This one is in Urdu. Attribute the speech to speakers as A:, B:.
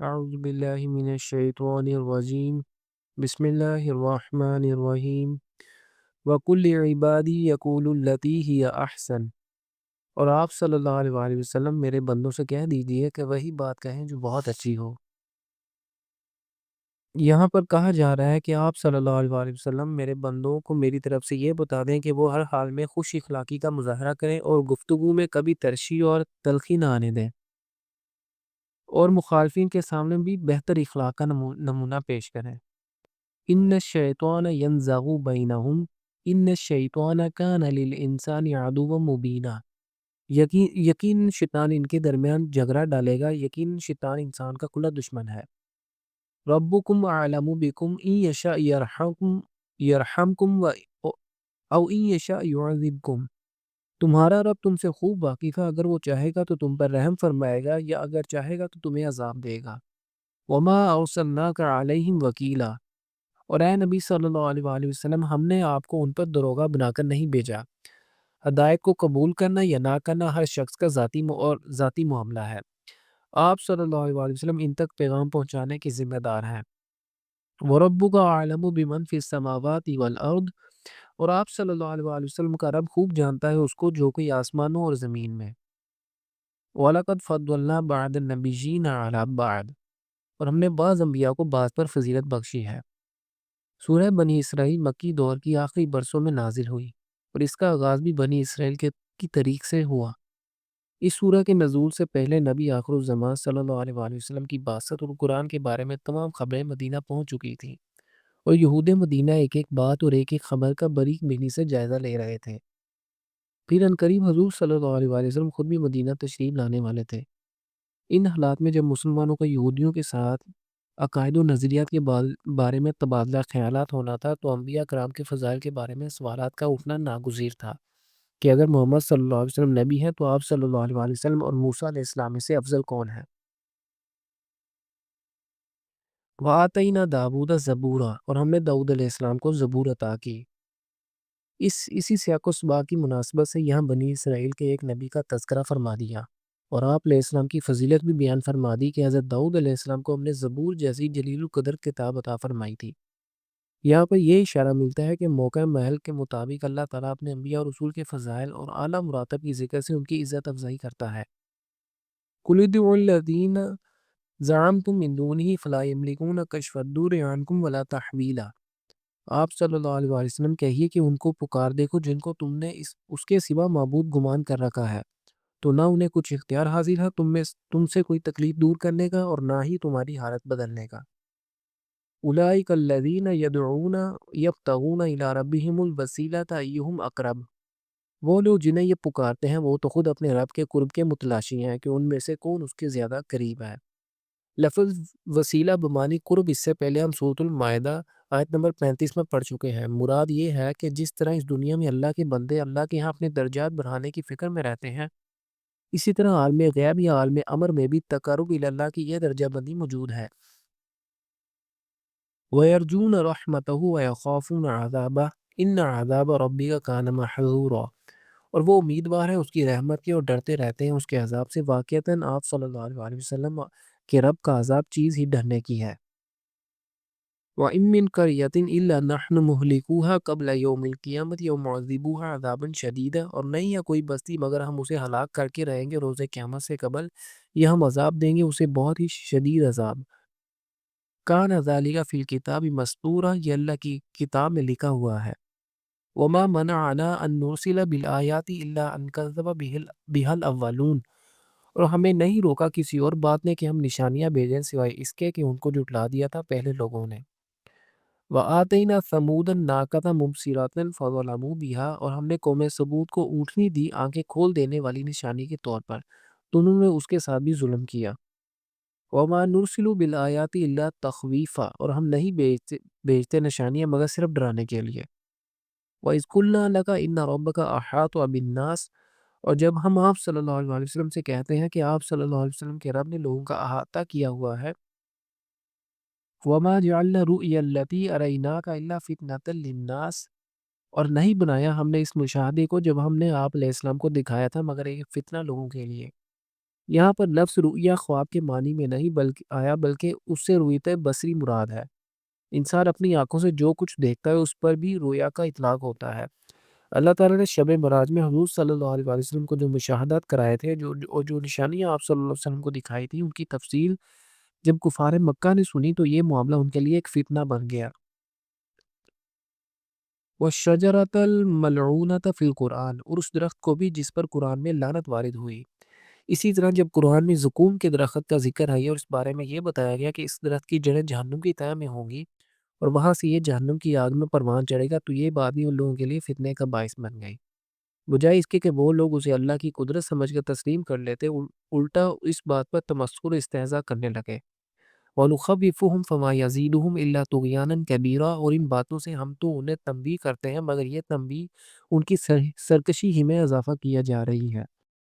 A: أعوذ بالله من الشيطان الرجيم بسم الله الرحمن الرحیم وَقُلْ لِعِبَادِي يَقُولُوا الَّتِي هِيَ أَحْسَنُ۔ اور آپ صلی اللہ علیہ وآلہ وسلم میرے بندوں سے کہہ دیجئے کہ وہی بات کہیں جو بہت اچھی ہو۔ یہاں پر کہا جا رہا ہے کہ آپ صلی اللہ علیہ وآلہ وسلم میرے بندوں کو میری طرف سے یہ بتا دیں کہ وہ ہر حال میں خوش اخلاقی کا مظاہرہ کریں اور گفتگو میں کبھی ترشی اور تلخی نہ آنے دیں، اور مخالفین کے سامنے بھی بہتر اخلاق کا نمونہ پیش کریں۔ ان الشیطان ینزغ بینہم ان الشیطان کان للانسان عدوا مبینا۔ یقین شیطان ان کے درمیان جھگڑا ڈالے گا، یقین شیطان انسان کا کھلا دشمن ہے۔ ربکم اعلم بکم ان یشاء یرحمکم او ان یشاء یعذبکم۔ تمہارا رب تم سے خوب واقف ہے، اگر وہ چاہے گا تو تم پر رحم فرمائے گا، یا اگر چاہے گا تو تمہیں عذاب دے گا۔ وما ارسلناک علیہم وکیلا۔ اور اے نبی صلی اللہ علیہ وآلہ وسلم، ہم نے آپ کو ان پر داروغہ بنا کر نہیں بھیجا۔ ہدایت کو قبول کرنا یا نہ کرنا ہر شخص کا ذاتی معاملہ ہے۔ آپ صلی اللہ علیہ وآلہ وسلم ان تک پیغام پہنچانے کے ذمہ دار ہیں۔ وَرَبُّكَ أَعْلَمُ بِمَنْ فِي السَّمَاوَاتِ وَالْأَرْضِ۔ اور آپ صلی اللہ علیہ وآلہ وسلم کا رب خوب جانتا ہے اس کو جو کوئی آسمانوں اور زمین میں۔ وَلَقَدْ فَضَّلْنَا بَعْضَ النَّبِيِّينَ عَلَى بَعْضٍ۔ اور ہم نے بعض انبیاء کو بعض پر فضیلت بخشی ہے۔ سورہ بنی اسرائیل مکی دور کی آخری برسوں میں نازل ہوئی، اور اس کا آغاز بھی بنی اسرائیل کی طریق سے ہوا۔ اس سورہ کے نزول سے پہلے نبی آخر الزمان صلی اللہ علیہ وآلہ وسلم کی بعثت اور قرآن کے بارے میں تمام خبریں مدینہ پہنچ چکی تھیں، اور یہود مدینہ ایک ایک بات اور ایک ایک خبر کا باریک بینی سے جائزہ لے رہے تھے۔ پھر عنقریب حضور صلی اللہ علیہ وآلہ وسلم خود بھی مدینہ تشریف لانے والے تھے۔ ان حالات میں جب مسلمانوں کا یہودیوں کے ساتھ عقائد و نظریات کے بارے میں تبادلہ خیالات ہونا تھا، تو انبیاء کرام کے فضائل کے بارے میں سوالات کا اٹھنا ناگزیر تھا کہ اگر محمد صلی اللہ علیہ وسلم نبی ہیں تو آپ صلی اللہ علیہ وآلہ وسلم اور موسیٰ علیہ السلام میں سے افضل کون ہے؟ وَآتَيْنَا دَاوُودَ زَبُورًا۔ اور ہم نے داؤد علیہ السلام کو زبور عطا کی۔ اسی سیاق و سباق کی مناسبت سے یہاں بنی اسرائیل کے ایک نبی کا تذکرہ فرما دیا، اور آپ علیہ السلام کی فضیلت بھی بیان فرما دی کہ حضرت داؤد علیہ السلام کو ہم نے زبور جیسی جلیل القدر کتاب عطا فرمائی تھی۔ یہاں پر یہ اشارہ ملتا ہے کہ موقع محل کے مطابق اللہ تعالیٰ اپنے انبیاء اور رسول کے فضائل اور اعلیٰ مراتب کی ذکر سے ان کی عزت افزائی کرتا ہے۔ قُلِ ادْعُوا الَّذِينَ زَعَمْتُم مِّن دُونِهِ فَلَا يَمْلِكُونَ كَشْفَ الضُّرِّ عَنكُمْ وَلَا تَحْوِيلًا۔ آپ صلی اللہ علیہ وآلہ وسلم کہیے کہ ان کو پکار دیکھو جن کو تم نے اس کے سوا معبود گمان کر رکھا ہے، تو نہ انہیں کچھ اختیار حاصل ہے تم سے کوئی تکلیف دور کرنے کا، اور نہ ہی تمہاری حالت بدلنے کا۔ اولئک الذین یدعون یبتغون الی ربہم الوسیلۃ ایہم اقرب۔ وہ لوگ جنہیں یہ پکارتے ہیں وہ تو خود اپنے رب کے قرب کے متلاشی ہیں کہ ان میں سے کون اس کے زیادہ قریب ہے۔ لفظ وسیلہ بمعنی قرب اس سے پہلے ہم سورۃ المائدہ آیت نمبر 35 میں پڑھ چکے ہیں۔ مراد یہ ہے کہ جس طرح اس دنیا میں اللہ کے بندے اللہ کے ہاں اپنے درجات بڑھانے کی فکر میں رہتے ہیں، اسی طرح عالم غیب یا عالم امر میں بھی تقرب الی اللہ کی یہ درجہ بندی موجود ہے۔ وَيَرْجُونَ رَحْمَتَهُ وَيَخَافُونَ عَذَابَهُ إِنَّ عَذَابَ رَبِّكَ كَانَ مَحْذُورًا۔ اور وہ امیدوار ہیں اس کی رحمت کے اور ڈرتے رہتے ہیں اس کے عذاب سے۔ واقعتاً آپ صلی اللہ علیہ وسلم کے رب کا عذاب چیز ہی ڈرنے کی ہے۔ وَإِن مِّن قَرْيَةٍ إِلَّا نَحْنُ مُهْلِكُوهَا قَبْلَ يَوْمِ الْقِيَامَةِ أَوْ مُعَذِّبُوهَا عَذَابًا شَدِيدًا۔ اور نہیں ہے کوئی بستی مگر ہم اسے ہلاک کر کے رہیں گے روز قیامت سے قبل، یا ہم عذاب دیں گے اسے بہت ہی شدید عذاب۔ کان ذالک فی الکتاب مسطورا۔ یہ اللہ کی کتاب میں لکھا ہوا ہے۔ وما منعنا ان نرسل بالآیات الا ان کذب بها الاولون۔ اور ہمیں نہیں روکا کسی اور بات نے کہ ہم نشانیاں بھیجیں سوائے اس کے کہ ان کو جھٹلا دیا تھا پہلے لوگوں نے۔ وآتینا ثمود الناقۃ مبصرۃ فظلموا بها۔ اور ہم نے قوم ثمود کو اونٹنی دی آنکھیں کھول دینے والی نشانی کے طور پر، تو انہوں نے اس کے ساتھ بھی ظلم کیا۔ وَمَا نُرْسِلُ بِالْآيَاتِ إِلَّا تَخْوِيفًا۔ اور ہم نہیں بھیجتے نشانیاں مگر صرف ڈرانے کے لیے۔ وَإِذْ قُلْنَا لَكَ إِنَّ رَبَّكَ أَحَاطَ بِالنَّاسِ۔ اور جب ہم آپ صلی اللہ علیہ وسلم سے کہتے ہیں کہ آپ صلی اللہ علیہ وسلم کے رب نے لوگوں کا احاطہ کیا ہوا ہے۔ وَمَا جَعَلْنَا الرُّؤْيَا الَّتِي أَرَيْنَاكَ إِلَّا فِتْنَةً لِلنَّاسِ۔ اور نہیں بنایا ہم نے اس مشاہدے کو جب ہم نے آپ علیہ السلام کو دکھایا تھا مگر ایک فتنہ لوگوں کے لیے۔ یہاں پر لفظ رؤیا خواب کے معنی میں نہیں بلکہ اس سے رؤیت بصری مراد ہے۔ انسان اپنی آنکھوں سے جو کچھ دیکھتا ہے اس پر بھی رویا کا اطلاق ہوتا ہے۔ اللہ تعالیٰ نے شب معراج میں حضور صلی اللہ علیہ وسلم کو جو مشاہدات کرائے تھے، جو نشانیاں آپ صلی اللہ علیہ وسلم کو دکھائی تھی، ان کی تفصیل جب کفار مکہ نے سنی تو یہ معاملہ ان کے لیے ایک فتنہ بن گیا۔ وَالشَّجَرَةَ الْمَلْعُونَةَ فِی الْقُرْآن، اور اس درخت کو بھی جس پر قرآن میں لعنت وارد ہوئی۔ اسی طرح جب قرآن میں زقوم کے درخت کا ذکر ہے اور اس بارے میں یہ بتایا گیا کہ اس درخت کی جڑیں جہنم کی تہہ میں ہوں گی اور وہاں سے یہ جہنم کی آگ میں پروان چڑھے گا، تو یہ بات بھی ان لوگوں کے لیے فتنے کا باعث بن گئی۔ بجائے اس کے کہ وہ لوگ اسے اللہ کی قدرت سمجھ کر تسلیم کر لیتے، الٹا اس بات پر تمسخر و استہزاء کرنے لگے۔ وَنُخَوِّفُهُمْ فَمَا يَزِيدُهُمْ إِلَّا طُغْيَانًا كَبِيرًا، اور ان باتوں سے ہم تو انہیں تنبیہ کرتے ہیں مگر یہ تنبیہ ان کی سرکشی ہی میں اضافہ کیا جا رہی ہے۔